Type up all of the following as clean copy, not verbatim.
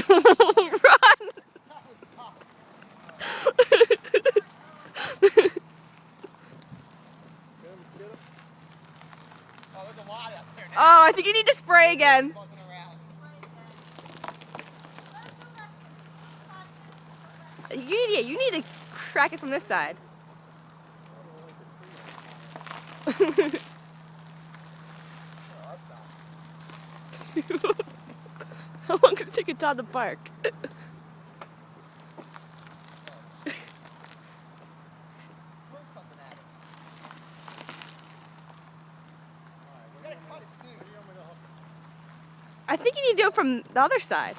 Run! Oh, I think you need to spray again. You need to crack it from this side. How long does it take to Todd the park? I think you need to do it from the other side.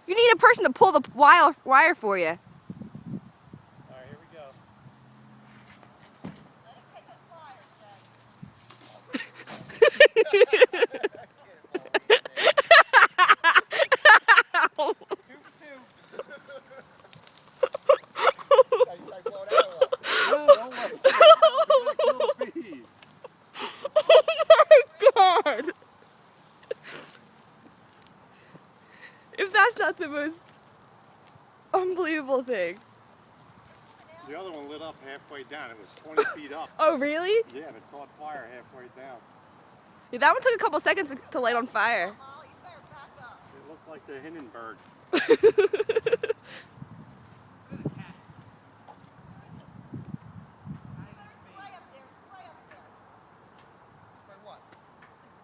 You need a person to pull the wire for you. Alright, here we go. If that's not the most unbelievable thing. The other one lit up halfway down. It was 20 feet up. Oh, really? Yeah, and it caught fire halfway down. Yeah, that one took a couple seconds to light on fire. It looked like the Hindenburg.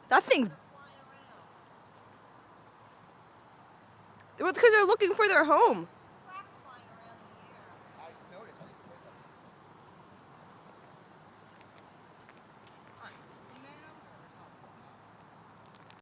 That thing's... Because they're looking for their home.